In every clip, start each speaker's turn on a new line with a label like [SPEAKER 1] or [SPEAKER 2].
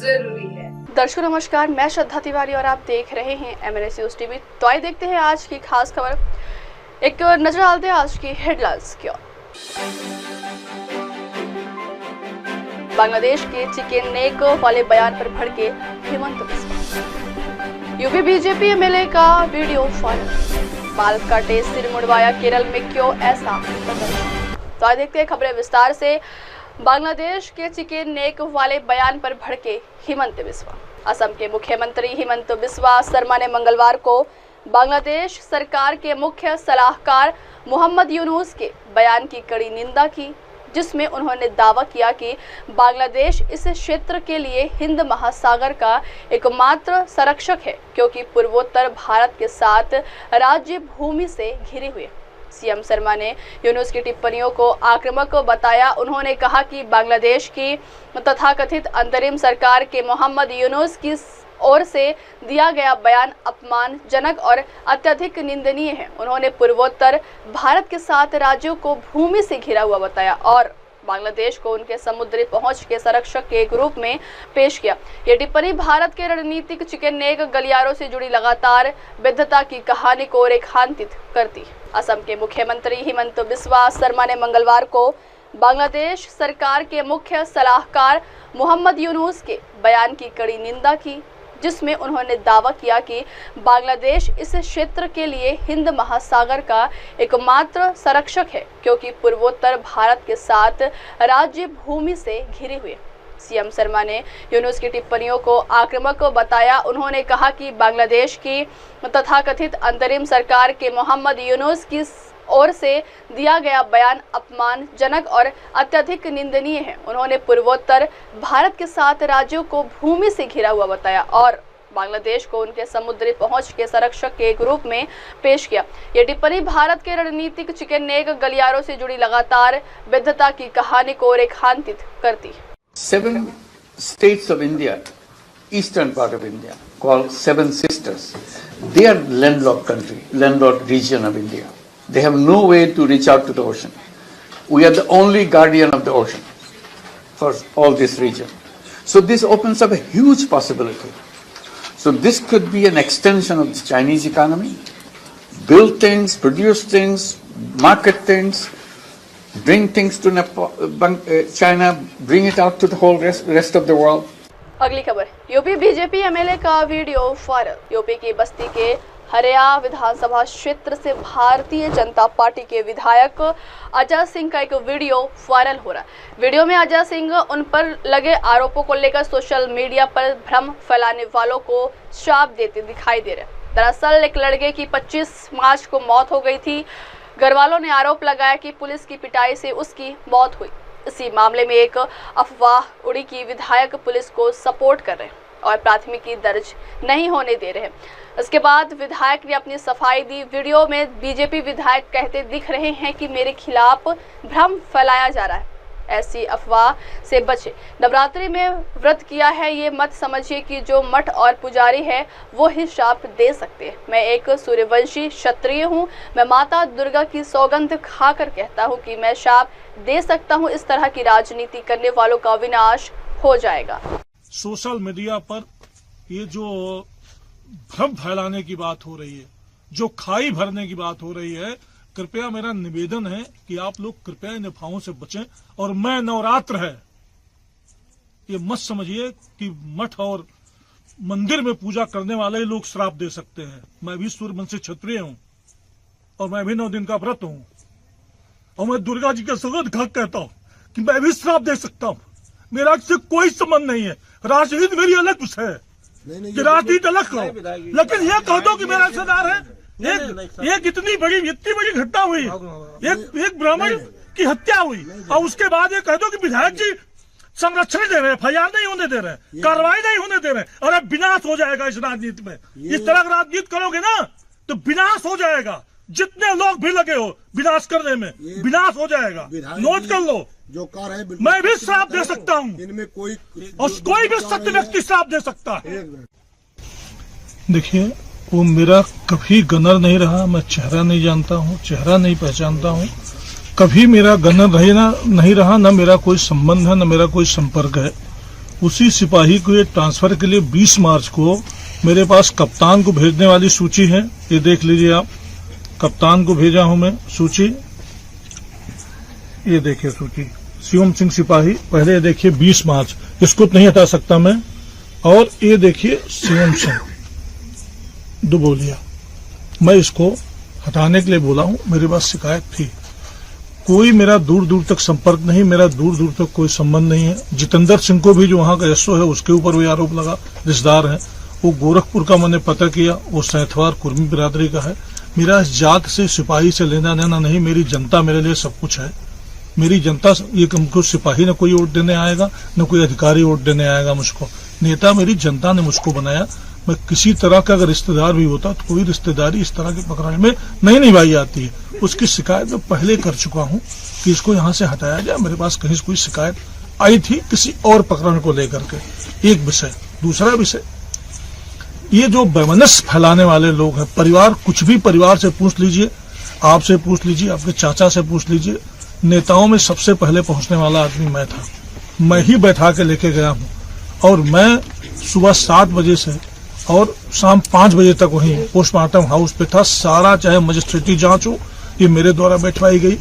[SPEAKER 1] जरूरी है।
[SPEAKER 2] दर्शकों नमस्कार, मैं श्रद्धा तिवारी और आप देख रहे हैं MNS न्यूज़ टीवी। तो आइए देखते हैं आज की खास खबर। एक नजर डालते हैं आज की हेडलाइंस की ओर। बांग्लादेश के चिकन नेक वाले बयान पर भड़के Hemant Biswa. UP BJP MLA का वीडियो वायरल। बाल काटे सिर मुड़वाया, केरल में क्यों ऐसा प्रदर्शन। तो आइए देखते हैं खबरें विस्तार से। बांग्लादेश के चिकन नेक वाले बयान पर भड़के हेमंत बिस्वा। असम के मुख्यमंत्री हेमंत बिस्वा शर्मा ने मंगलवार को बांग्लादेश सरकार के मुख्य सलाहकार मोहम्मद यूनुस के बयान की कड़ी निंदा की, जिसमें उन्होंने दावा किया कि बांग्लादेश इस क्षेत्र के लिए हिंद महासागर का एकमात्र संरक्षक है, क्योंकि पूर्वोत्तर भारत के साथ राज्य भूमि से घिरे हुए। सीएम शर्मा ने यूनुस की टिप्पणियों को आक्रामक बताया। उन्होंने कहा कि बांग्लादेश की तथाकथित अंतरिम सरकार के मोहम्मद यूनुस की ओर से दिया गया बयान अपमानजनक और अत्यधिक निंदनीय है। उन्होंने पूर्वोत्तर भारत के 7 राज्यों को भूमि से घिरा हुआ बताया और बांग्लादेश को उनके समुद्री पहुंच के संरक्षक के एक रूप में पेश किया। ये टिप्पणी भारत के रणनीतिक चिकन नेक गलियारों से जुड़ी लगातार विद्धता की कहानी को रेखांकित करती। असम के मुख्यमंत्री हेमंत बिस्वा शर्मा ने मंगलवार को बांग्लादेश सरकार के मुख्य सलाहकार मोहम्मद यूनुस के बयान की कड़ी निंदा की, जिसमें उन्होंने दावा किया कि बांग्लादेश इस क्षेत्र के लिए हिंद महासागर का एकमात्र संरक्षक है, क्योंकि पूर्वोत्तर भारत के 7 राज्य भूमि से घिरे हुए। सीएम शर्मा ने यूनुस की टिप्पणियों को आक्रामक बताया। उन्होंने कहा कि बांग्लादेश की तथाकथित अंतरिम सरकार के मोहम्मद यूनुस की ओर से दिया गया बयान अपमानजनक और अत्यधिक निंदनीय है। उन्होंने पूर्वोत्तर भारत के 7 राज्यों को भूमि से घिरा हुआ बताया और बांग्लादेश को उनके समुद्री पहुंच के संरक्षक के एक रूप में पेश किया। ये टिप्पणी भारत के रणनीतिक चिकन नेक गलियारों से जुड़ी लगातार विद्धता की कहानी को रेखांकित करती।
[SPEAKER 3] 7 states of India, eastern part of India, called 7 sisters. They are landlocked country, landlocked region of India. They have no way to reach out to the ocean. We are the only guardian of the ocean for all this region. So this opens up a huge possibility. So this could be an extension of the Chinese economy. Build things, produce things, market things, bring things to China, bring it out to the whole rest of the world.
[SPEAKER 2] अगली खबर। UP BJP MLA का video viral. UP की बस्ती के हरिया विधानसभा क्षेत्र से Bharatiya Janata party के विधायक अजय सिंह का एक वीडियो वायरल हो रहा है। वीडियो में अजय सिंह उन पर लगे आरोपों को लेकर सोशल मीडिया पर भ्रम फैलाने वालों को श्राप देते दिखाई दे रहे हैं। दरअसल एक लड़के की 25 मार्च को मौत हो गई थी। घर वालों ने आरोप लगाया कि पुलिस की पिटाई से उसकी मौत हुई। इसी मामले में एक अफवाह उड़ी कि विधायक पुलिस को सपोर्ट कर रहे हैं और प्राथमिकी दर्ज नहीं होने दे रहे हैं। इसके बाद विधायक ने अपनी सफाई दी। वीडियो में बीजेपी विधायक कहते दिख रहे हैं कि मेरे खिलाफ भ्रम फैलाया जा रहा है, ऐसी अफवाह से बचे। नवरात्रि में व्रत किया है, ये मत समझिए कि जो मठ और पुजारी है वो ही श्राप दे सकते हैं। मैं एक सूर्यवंशी क्षत्रिय हूँ। मैं माता दुर्गा की सौगंध खाकर कहता हूँ कि मैं श्राप दे सकता हूँ। इस तरह की राजनीति करने वालों का विनाश हो जाएगा।
[SPEAKER 4] सोशल मीडिया पर ये जो भ्रम फैलाने की बात हो रही है, जो खाई भरने की बात हो रही है, कृपया मेरा निवेदन है कि आप लोग कृपया इन अफवाहों से बचें। और मैं नवरात्र है ये मत समझिए कि मठ और मंदिर में पूजा करने वाले लोग श्राप दे सकते हैं। मैं भी सूर्यवंशी क्षत्रिय हूं और मैं भी 9 दिन का व्रत हूं और मैं दुर्गा जी का सौगंध खा कहता हूं कि मैं भी श्राप दे सकता हूं। मेरा इससे कोई संबंध नहीं है। राजनीति मेरी अलग कुछ है कि राजनीति अलग करो, लेकिन ये कह दो कि मेरा रिश्तेदार है। एक इतनी बड़ी घटना हुई, एक ब्राह्मण की हत्या हुई और उसके बाद ये कह दो कि विधायक जी संरक्षण दे रहे हैं, FIR नहीं होने दे रहे हैं, कार्रवाई नहीं होने दे रहे हैं और अब विनाश हो जाएगा इस राजनीति में। इस तरह का राजनीति करोगे ना तो विनाश हो जाएगा। जितने लोग भी लगे हो विनाश करने में, विनाश हो जाएगा। नोट कर लो,
[SPEAKER 5] जो कार है
[SPEAKER 4] मैं भी श्राप दे सकता हूँ
[SPEAKER 5] इनमें
[SPEAKER 4] कोई भी सत्य व्यक्ति श्राप दे सकता है। देखिए, वो मेरा कभी गनर नहीं रहा। मैं चेहरा नहीं जानता हूँ, चेहरा नहीं पहचानता हूँ। कभी मेरा गनर नहीं रहा, न मेरा कोई संबंध है, न मेरा कोई संपर्क है। उसी सिपाही को ये ट्रांसफर के लिए 20 मार्च को मेरे पास कप्तान को भेजने वाली सूची है। ये देख लीजिए आप, कप्तान को भेजा हूं मैं सूची। ये देखिए सूची, शिवम सिंह सिपाही, पहले ये देखिए 20 मार्च, इसको नहीं हटा सकता मैं। और ये देखिए शिवम सिंह दुबोलिया, मैं इसको हटाने के लिए बोला हूं। मेरे पास शिकायत थी, कोई मेरा दूर दूर तक संपर्क नहीं, मेरा दूर दूर तक कोई संबंध नहीं है। जितेंद्र सिंह को भी जो वहां का एसओ है उसके ऊपर भी आरोप लगा, रिश्तेदार है वो। गोरखपुर का मैंने पता किया, वो सैंथवार कुर्मी बिरादरी का है। मेरा इस जात से सिपाही से लेना देना नहीं, मेरी जनता मेरे लिए सब कुछ है। मेरी जनता, ये हमको सिपाही न कोई वोट देने आएगा, न कोई अधिकारी वोट देने आएगा मुझको। नेता मेरी जनता ने मुझको बनाया। मैं किसी तरह का अगर रिश्तेदार भी होता तो कोई रिश्तेदारी इस तरह के पकड़ने में नहीं निभाई जाती है। उसकी शिकायत मैं पहले कर चुका हूं कि इसको यहां से हटाया जाए। मेरे पास कहीं से कोई शिकायत आई थी किसी और प्रकरण को लेकर के, एक विषय। दूसरा विषय, ये जो वैमनस्य फैलाने वाले लोग हैं, परिवार, कुछ भी परिवार से पूछ लीजिए, आपसे पूछ लीजिए, आपके चाचा से पूछ लीजिए, नेताओं में सबसे पहले पहुंचने वाला आदमी मैं था। मैं ही बैठा के लेके गया हूं। और मैं सुबह 7 बजे से और शाम 5 बजे तक वहीं पोस्टमार्टम हाउस पे था। सारा चाहे मजिस्ट्रेटी जांच हो, ये मेरे द्वारा बैठवाई गई।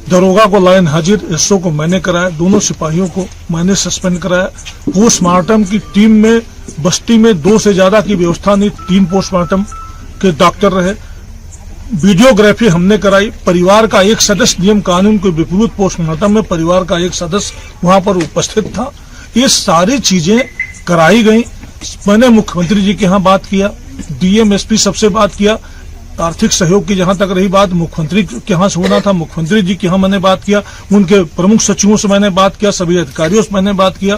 [SPEAKER 4] दरोगा को लाइन हाजिर, एसओ को मैंने कराया, दोनों सिपाहियों को मैंने सस्पेंड कराया। पोस्टमार्टम की टीम में बस्ती में 2 से ज्यादा की व्यवस्था नहीं, 3 पोस्टमार्टम के डॉक्टर रहे। वीडियोग्राफी हमने कराई। परिवार का एक सदस्य, नियम कानून के विपरीत पोस्टमार्टम में परिवार का एक सदस्य वहां पर उपस्थित था। ये सारी चीजें कराई गई। मैंने मुख्यमंत्री जी के यहाँ बात किया, डीएम एसपी सबसे बात किया। आर्थिक सहयोग की जहां तक रही बात, मुख्यमंत्री के यहाँ से होना था, मुख्यमंत्री जी के यहाँ मैंने बात किया। उनके प्रमुख सचिवों से मैंने बात किया, सभी अधिकारियों से मैंने बात किया।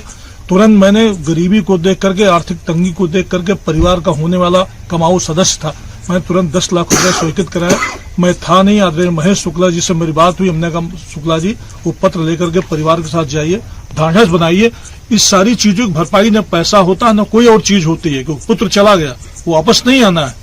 [SPEAKER 4] तुरंत मैंने गरीबी को देख करके, आर्थिक तंगी को देख करके, परिवार का होने वाला कमाऊ सदस्य था, मैं तुरंत 10 लाख रुपए स्वीकृत कराया। मैं था नहीं, आदरणीय महेश शुक्ला जी से मेरी बात हुई। हमने कहा शुक्ला जी वो पत्र लेकर के परिवार के साथ जाइए, ढांढस बनाइए। इस सारी चीजों की भरपाई न पैसा होता है न कोई और चीज होती है, क्योंकि पुत्र चला गया, वो वापस नहीं आना है।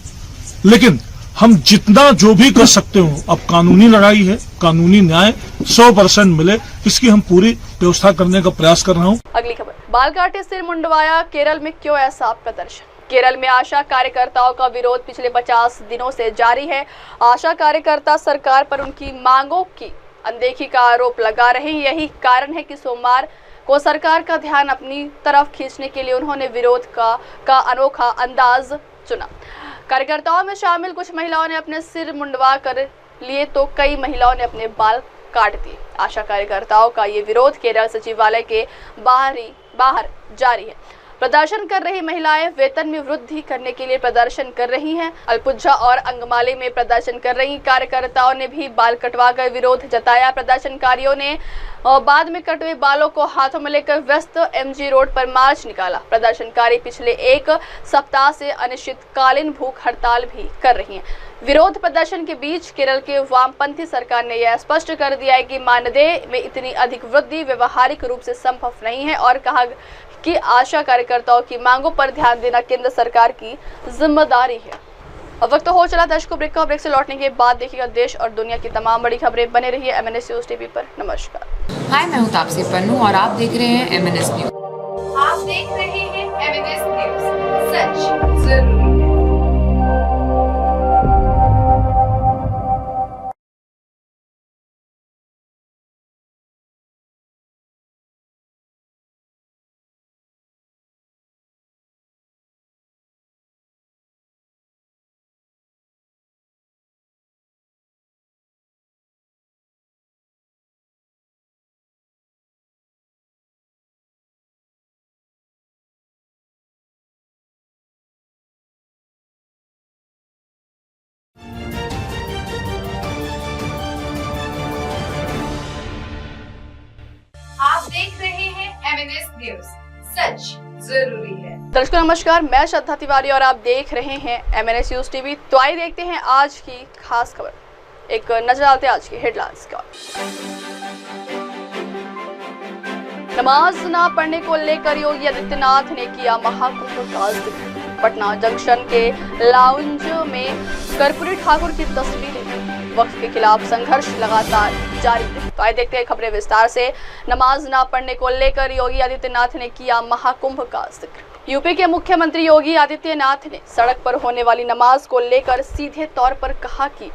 [SPEAKER 4] लेकिन हम जितना जो भी कर सकते हो, अब कानूनी लड़ाई है, कानूनी न्याय 100% मिले, इसकी हम पूरी व्यवस्था करने का प्रयास कर रहा हूँ।
[SPEAKER 2] अगली खबर, बाल काटे सिर मुंडवाया, केरल में क्यों ऐसा प्रदर्शन? केरल में आशा कार्यकर्ताओं का विरोध पिछले 50 दिनों से जारी है। आशा कार्यकर्ता सरकार पर उनकी मांगों की अनदेखी का आरोप लगा रहे हैं। यही कारण है कि सोमवार को सरकार का ध्यान अपनी तरफ खींचने के लिए उन्होंने विरोध का अनोखा अंदाज चुना। कार्यकर्ताओं में शामिल कुछ महिलाओं ने अपने सिर मुंडवा कर लिए तो कई महिलाओं ने अपने बाल काट दिए। आशा कार्यकर्ताओं का ये विरोध केरल सचिवालय के बाहर जारी है। प्रदर्शन कर रही महिलाएं वेतन में वृद्धि करने के लिए प्रदर्शन कर रही हैं। अलपुझा और अंगमाली में प्रदर्शन कर रही कार्यकर्ताओं ने भी बाल कटवाकर विरोध जताया। प्रदर्शनकारियों ने बाद में कटे बालों को हाथों में लेकर व्यस्त एमजी रोड पर मार्च निकाला। प्रदर्शनकारी पिछले 1 सप्ताह से अनिश्चितकालीन भूख हड़ताल भी कर रही हैं। विरोध प्रदर्शन के बीच केरल के वामपंथी सरकार ने यह स्पष्ट कर दिया है कि मानदेय में इतनी अधिक वृद्धि व्यवहारिक रूप से संभव नहीं है और कहा कि आशा कार्यकर्ताओं की मांगों पर ध्यान देना केंद्र सरकार की जिम्मेदारी है। अब वक्त हो चला दर्शकों ब्रेक का। ब्रेक से लौटने के बाद देखिएगा देश और दुनिया की तमाम बड़ी खबरें। बने रहिए MNS न्यूज टीवी पर। नमस्कार।
[SPEAKER 1] हाय, मैं हूँ तापसी पन्नू और आप देख रहे हैं MNS न्यूज।
[SPEAKER 5] आप देख रहे हैं MNS न्यूज, सच जरूरी है। आप देख रहे हैं MNS न्यूज, सच जरूरी है।
[SPEAKER 2] दर्शकों नमस्कार, मैं श्रद्धा तिवारी और आप देख रहे हैं MNS न्यूज टीवी। तो आइए देखते हैं आज की खास खबर। एक नजर डालते हैं आज की हेडलाइंस का। नमाज ना पढ़ने को लेकर योगी आदित्यनाथ ने किया महाकुंभ का जिक्र। पटना जंक्शन के लाउंज में कर्पूरी ठाकुर की तस्वीरें। वक्त के खिलाफ संघर्ष लगातार जारी रही। तो आइए देखते हैं खबरें विस्तार से। नमाज ना पढ़ने को लेकर योगी आदित्यनाथ ने किया महाकुंभ का जिक्र। यूपी के मुख्यमंत्री योगी आदित्यनाथ ने सड़क पर होने वाली नमाज को लेकर सीधे तौर पर कहा कि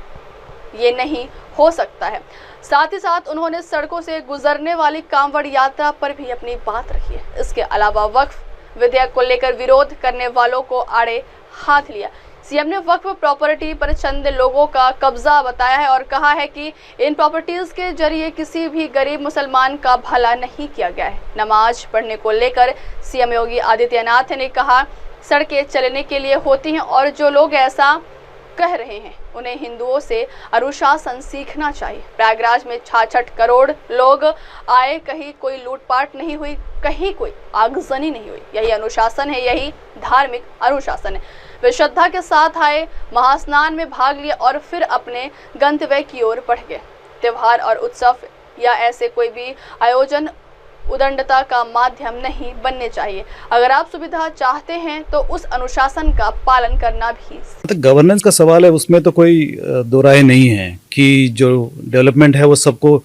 [SPEAKER 2] ये नहीं हो सकता है। साथ ही साथ उन्होंने सड़कों से गुजरने वाली कांवड़ यात्रा पर भी अपनी बात रखी है। इसके अलावा वक्फ विधेयक को लेकर विरोध करने वालों को आड़े हाथ लिया। सीएम ने वक्फ प्रॉपर्टी पर चंद लोगों का कब्जा बताया है और कहा है कि इन प्रॉपर्टीज के जरिए किसी भी गरीब मुसलमान का भला नहीं किया गया है। नमाज पढ़ने को लेकर सीएम योगी आदित्यनाथ ने कहा, सड़कें चलने के लिए होती हैं और जो लोग ऐसा कह रहे हैं उन्हें हिंदुओं से अनुशासन सीखना चाहिए। प्रयागराज में 66 करोड़ लोग आए, कहीं कोई लूटपाट नहीं हुई, कहीं कोई आगजनी नहीं हुई। यही अनुशासन है, यही धार्मिक अनुशासन है। वे श्रद्धा के साथ आए, महास्नान में भाग लिए और फिर अपने गंतव्य की ओर बढ़ गए। त्योहार और उत्सव या ऐसे कोई भी आयोजन उदंडता का माध्यम नहीं बनने चाहिए। अगर आप सुविधा चाहते हैं तो उस अनुशासन का पालन करना भी।
[SPEAKER 6] तो गवर्नेंस का सवाल है, उसमें तो कोई दो राय नहीं है कि जो डेवलपमेंट है वो सबको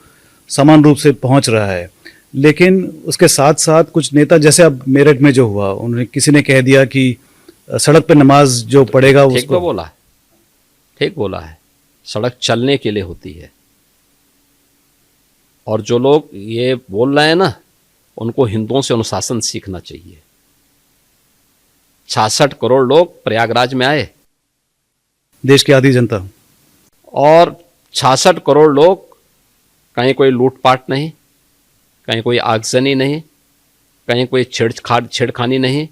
[SPEAKER 6] समान रूप से पहुंच रहा है। लेकिन उसके साथ साथ कुछ नेता, जैसे अब मेरठ में जो हुआ, उन्होंने किसी ने कह दिया कि सड़क पे नमाज जो पढ़ेगा
[SPEAKER 7] ठीक
[SPEAKER 6] उसको
[SPEAKER 7] ठीक बोला है। सड़क चलने के लिए होती है और जो लोग ये बोल रहे हैं ना, उनको हिंदुओं से अनुशासन सीखना चाहिए। 66 करोड़ लोग प्रयागराज में आए,
[SPEAKER 6] देश की आधी जनता,
[SPEAKER 7] और 66 करोड़ लोग, कहीं कोई लूटपाट नहीं, कहीं कोई आगजनी नहीं, कहीं कोई छेड़खानी नहीं,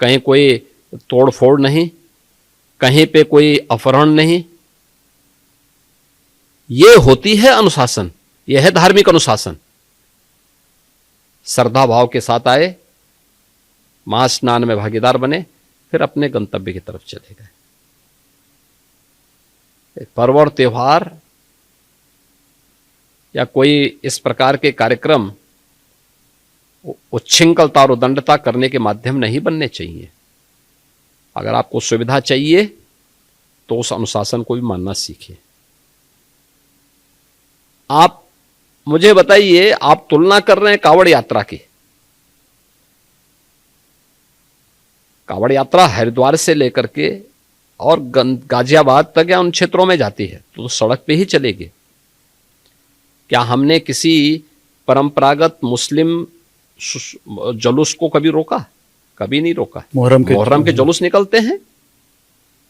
[SPEAKER 7] कहीं कोई तोड़फोड़ नहीं, कहीं पे कोई अपहरण नहीं। ये होती है अनुशासन, यह है धार्मिक अनुशासन। श्रद्धा भाव के साथ आए, महास्नान में भागीदार बने, फिर अपने गंतव्य की तरफ चले गए। पर्व और त्योहार या कोई इस प्रकार के कार्यक्रम उच्छृंखलता और उदंडता करने के माध्यम नहीं बनने चाहिए। अगर आपको सुविधा चाहिए तो उस अनुशासन को भी मानना सीखिए। आप मुझे बताइए, आप तुलना कर रहे हैं कांवड़ यात्रा की। कांवड़ यात्रा हरिद्वार से लेकर के और गाजियाबाद तक या उन क्षेत्रों में जाती है तो सड़क पे ही चलेगी। क्या हमने किसी परंपरागत मुस्लिम जुलूस को कभी रोका? कभी नहीं रोका। मुहर्रम के जुलूस निकलते हैं।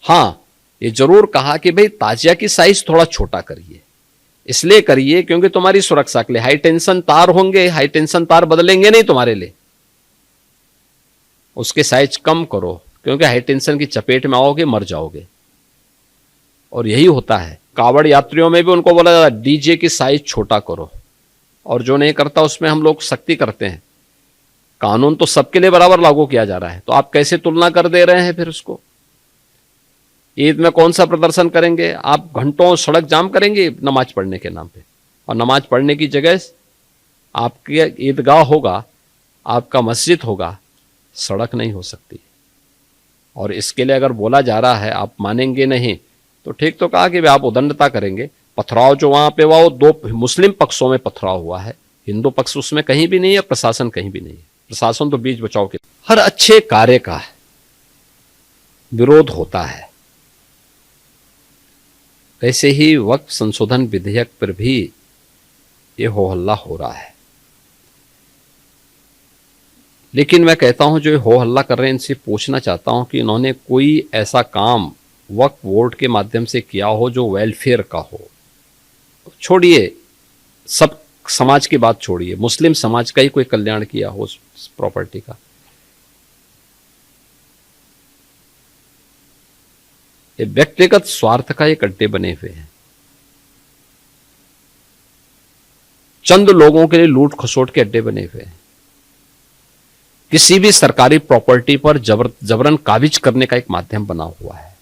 [SPEAKER 7] हाँ, ये जरूर कहा कि भाई ताजिया की साइज थोड़ा छोटा करिए। इसलिए करिए क्योंकि तुम्हारी सुरक्षा के लिए हाई टेंशन तार होंगे, हाई टेंशन तार बदलेंगे नहीं तुम्हारे लिए, उसके साइज कम करो, क्योंकि हाई टेंशन की चपेट में आओगे मर जाओगे। और यही होता है। कांवड़ यात्रियों में भी उनको बोला जाता है डीजे की साइज छोटा करो, और जो नहीं करता उसमें हम लोग सख्ती करते हैं। कानून तो सबके लिए बराबर लागू किया जा रहा है, तो आप कैसे तुलना कर दे रहे हैं फिर उसको? ईद में कौन सा प्रदर्शन करेंगे? आप घंटों सड़क जाम करेंगे नमाज पढ़ने के नाम पे, और नमाज पढ़ने की जगह आपके ईदगाह होगा, आपका मस्जिद होगा, सड़क नहीं हो सकती। और इसके लिए अगर बोला जा रहा है, आप मानेंगे नहीं तो ठीक तो कहा कि आप उदंडता करेंगे। पथराव जो वहां पे हुआ वो दो मुस्लिम पक्षों में पथराव हुआ है, हिंदू पक्ष उसमें कहीं भी नहीं है, प्रशासन कहीं भी नहीं है। प्रशासन तो बीच बचाव के। हर अच्छे कार्य का विरोध होता है, वैसे ही वक्फ संशोधन विधेयक पर भी ये हो हल्ला हो रहा है। लेकिन मैं कहता हूं जो हो हल्ला कर रहे हैं इनसे पूछना चाहता हूं कि इन्होंने कोई ऐसा काम वक्फ बोर्ड के माध्यम से किया हो जो वेलफेयर का हो। छोड़िए, सब समाज की बात छोड़िए, मुस्लिम समाज का ही कोई कल्याण किया हो उस प्रॉपर्टी का। ये व्यक्तिगत स्वार्थ का एक अड्डे बने हुए हैं। चंद लोगों के लिए लूट खसोट के अड्डे बने हुए हैं। किसी भी सरकारी प्रॉपर्टी पर जबरन काबिज करने का एक माध्यम बना हुआ है।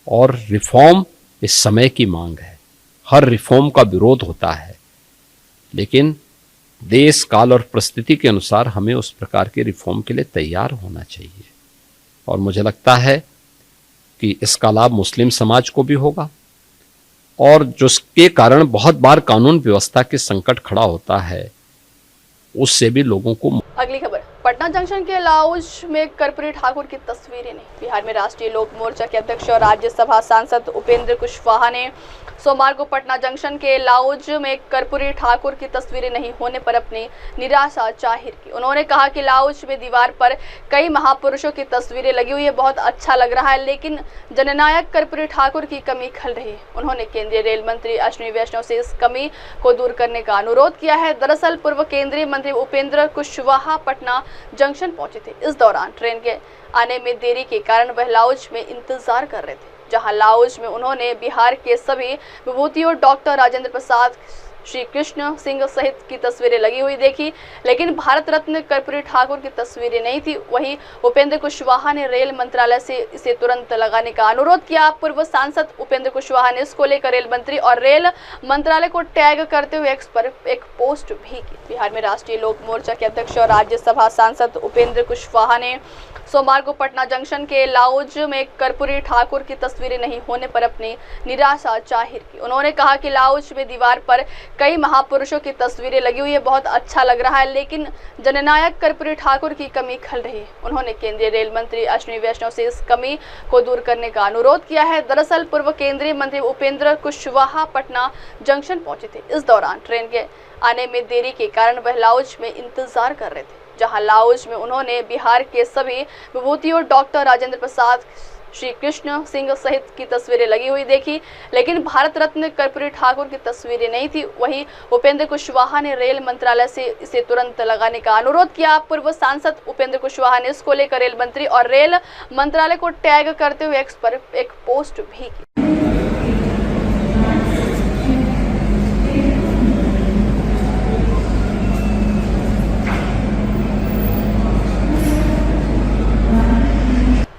[SPEAKER 7] और रिफॉर्म इस समय की मांग है। हर रिफॉर्म का विरोध होता है, लेकिन देश काल और परिस्थिति के अनुसार हमें उस प्रकार के रिफॉर्म के लिए तैयार होना चाहिए। और मुझे लगता है कि इसका लाभ मुस्लिम समाज को भी होगा, और जिसके कारण बहुत बार कानून व्यवस्था के संकट खड़ा होता है, उससे भी लोगों को।
[SPEAKER 2] अगली खबर, पटना जंक्शन के लाउंज में कर्पूरी ठाकुर की तस्वीरें नहीं। बिहार में राष्ट्रीय लोक मोर्चा के अध्यक्ष और राज्यसभा सांसद उपेंद्र कुशवाहा ने सोमवार को पटना जंक्शन के लाउंज में कर्पूरी ठाकुर की तस्वीरें नहीं होने पर अपनी निराशा जाहिर की। उन्होंने कहा कि लाउंज में दीवार पर कई महापुरुषों की तस्वीरें लगी हुई है, बहुत अच्छा लग रहा है, लेकिन जननायक कर्पूरी ठाकुर की कमी खल रही है। उन्होंने केंद्रीय रेल मंत्री अश्विनी वैष्णव से इस कमी को दूर करने का अनुरोध किया है। दरअसल पूर्व केंद्रीय मंत्री उपेंद्र कुशवाहा पटना जंक्शन पहुंचे थे। इस दौरान ट्रेन के आने में देरी के कारण वह लाउंज में इंतजार कर रहे थे, जहां लाउंज में उन्होंने बिहार के सभी विभूतियों डॉक्टर राजेंद्र प्रसाद, श्री कृष्ण सिंह सहित की तस्वीरें लगी हुई देखी, लेकिन भारत रत्न कर्पूरी ठाकुर की तस्वीरें नहीं थी। वहीं उपेंद्र कुशवाहा ने रेल मंत्रालय से इसे तुरंत लगाने का अनुरोध किया। पूर्व सांसद उपेंद्र कुशवाहा ने इसको लेकर रेल मंत्री और रेल मंत्रालय को टैग करते हुए एक्स पर एक पोस्ट भी की। बिहार में राष्ट्रीय लोक मोर्चा के अध्यक्ष और राज्यसभा सांसद उपेंद्र कुशवाहा ने सोमवार को पटना जंक्शन के लाउंज में कर्पूरी ठाकुर की तस्वीरें नहीं होने पर अपनी निराशा जाहिर की। उन्होंने कहा कि लाउंज में दीवार पर कई महापुरुषों की तस्वीरें लगी हुई है, बहुत अच्छा लग रहा है, लेकिन जननायक कर्पूरी ठाकुर की कमी खल रही है। उन्होंने केंद्रीय रेल मंत्री अश्विनी वैष्णव से इस कमी को दूर करने का अनुरोध किया है। दरअसल पूर्व केंद्रीय मंत्री उपेंद्र कुशवाहा पटना जंक्शन पहुंचे थे। इस दौरान ट्रेन के आने में देरी के कारण वह लाउंज में इंतजार कर रहे थे, जहां लाउंज में उन्होंने बिहार के सभी विभूतियों डॉक्टर राजेंद्र प्रसाद, श्री कृष्ण सिंह सहित की तस्वीरें लगी हुई देखी, लेकिन भारत रत्न कर्पूरी ठाकुर की तस्वीरें नहीं थी। वहीं उपेंद्र कुशवाहा ने रेल मंत्रालय से इसे तुरंत लगाने का अनुरोध किया। पूर्व सांसद उपेंद्र कुशवाहा ने इसको लेकर रेल मंत्री और रेल मंत्रालय को टैग करते हुए एक्स पर एक पोस्ट भी की।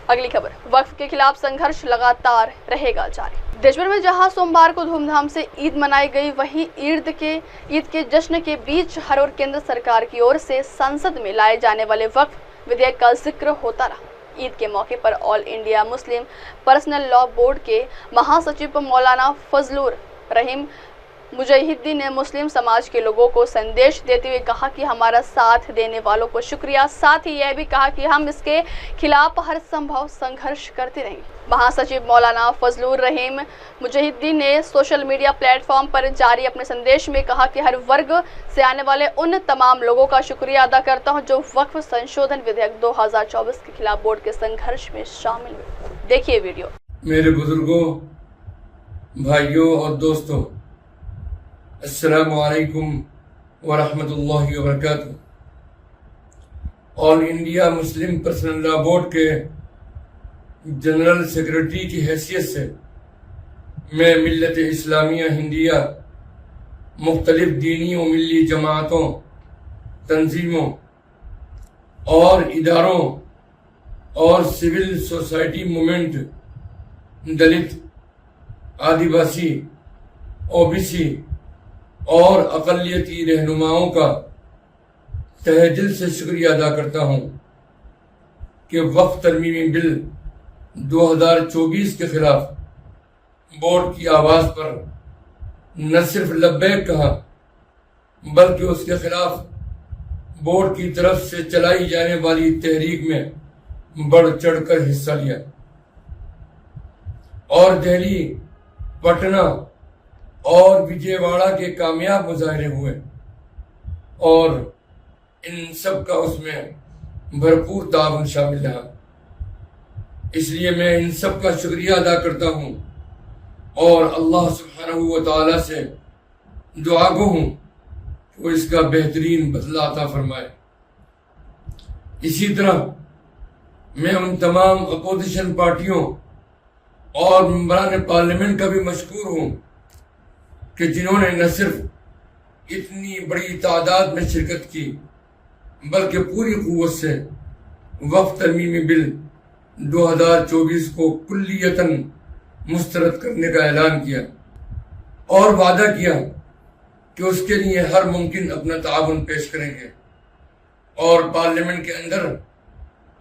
[SPEAKER 2] अगली खबर, वक्फ के खिलाफ संघर्ष लगातार रहेगा जारी। देश भर में जहां सोमवार को धूमधाम से ईद मनाई गई, वहीं ईद के जश्न के बीच हर ओर केंद्र सरकार की ओर से संसद में लाए जाने वाले वक्फ विधेयक का जिक्र होता रहा। ईद के मौके पर all India Muslim Personal Law Board के महासचिव मौलाना फजलुर रहीम मुजहिद्दीन ने मुस्लिम समाज के लोगों को संदेश देते हुए कहा कि हमारा साथ देने वालों को शुक्रिया। साथ ही यह भी कहा कि हम इसके खिलाफ हर संभव संघर्ष करते रहेंगे। महासचिव मौलाना फजलुर रहीम मुजहिद्दीन ने सोशल मीडिया प्लेटफॉर्म पर जारी अपने संदेश में कहा कि हर वर्ग से आने वाले उन तमाम लोगों का शुक्रिया अदा करता हूं जो वक्फ संशोधन विधेयक 2024 के खिलाफ बोर्ड के संघर्ष में शामिल हुए। देखिए वीडियो।
[SPEAKER 8] मेरे बुजुर्गों, भाइयों और दोस्तों, अस्सलामु अलैकुम व रहमतुल्लाहि व बरकातुहू। All India Muslim Personal Law Board के जनरल सेक्रेटरी की हैसियत से मैं मिल्लत इस्लामिया हिंदिया, मुख्तलिफ दीनी व मिली जमातों, तंजीमों और इदारों और सिविल सोसाइटी मूवमेंट, दलित, आदिवासी, ओबीसी और अक़लियती रहनुमाओं का तहे दिल से शुक्रिया अदा करता हूँ कि वक्फ तरमीमी बिल 2024 के खिलाफ बोर्ड की आवाज़ पर न सिर्फ लब्बैक कहा, बल्कि उसके खिलाफ बोर्ड की तरफ से चलाई जाने वाली तहरीक में बढ़ चढ़कर हिस्सा लिया और दिल्ली, पटना और विजयवाड़ा के कामयाब मुजाहरे हुए और इन सब का उसमें भरपूर ताउन शामिल रहा। इसलिए मैं इन सब का शुक्रिया अदा करता हूँ और अल्लाह सुब्हानहू व तआला से दुआ गो हूँ कि वो इसका बेहतरीन बदला अता फरमाए। इसी तरह मैं उन तमाम अपोजिशन पार्टियों और मेंबरान पार्लियामेंट का भी मशकूर हूँ कि जिन्होंने न सिर्फ इतनी बड़ी तादाद में शिरकत की, बल्कि पूरी कुव्वत से वक्फ तरमीमी बिल 2024 को कुल्लियतन मुस्तरद करने का ऐलान किया और वादा किया कि उसके लिए हर मुमकिन अपना ताउन पेश करेंगे और पार्लियामेंट के अंदर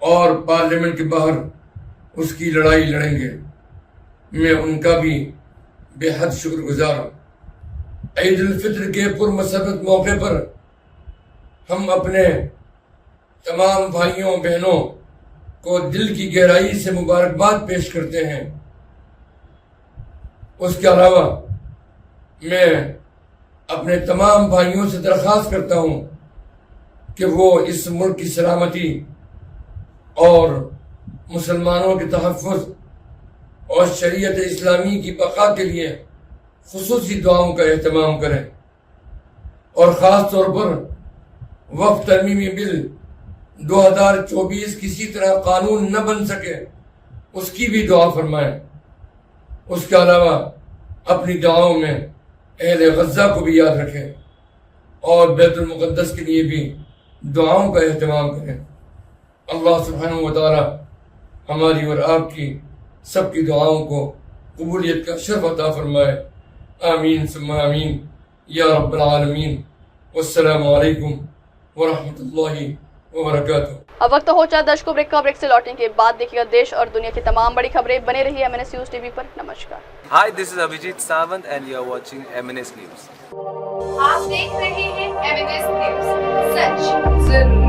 [SPEAKER 8] और पार्लियामेंट के बाहर उसकी लड़ाई लड़ेंगे। मैं उनका भी बेहद शुक्रगुजार हूँ। ईद उल फित्र के पुरमसरत मौके पर हम अपने तमाम भाइयों बहनों को दिल की गहराई से मुबारकबाद पेश करते हैं। उसके अलावा मैं अपने तमाम भाइयों से दरख्वास्त करता हूँ कि वो इस मुल्क की सलामती और मुसलमानों के तहफ़्फ़ुज़ और शरीयत इस्लामी की बका के लिए खुसूसी दुआओं का एहतमाम करें और ख़ास तौर पर वक्फ तरमीमी बिल 2024 किसी तरह कानून न बन सके उसकी भी दुआ फरमाएं। उसके अलावा अपनी दुआओं में अहले गज़ा को भी याद रखें और बैतुल मुक़द्दस के लिए भी दुआओं का एहतमाम करें। अल्लाह सुब्हानहू व तआला हमारी और आपकी सबकी दुआओं को कबूलियत का शर्फ अता फरमाए। आमीन सुम्मा आमीन या रब्बल आलमीन। वस्सलामु अलैकुम व रहमतुल्लाहि व बरकातुहू।
[SPEAKER 2] अब वक्त हो चला दर्शकों ब्रेक का। ब्रेक से लौटने के बाद देखिएगा देश और दुनिया की तमाम बड़ी खबरें। बने रहिए MNS न्यूज़ टीवी पर। नमस्कार।
[SPEAKER 9] Hi, this is Abhijit Sawant and you are watching MNS News.
[SPEAKER 5] आप देख रहे हैं MNS न्यूज, सच जरूर।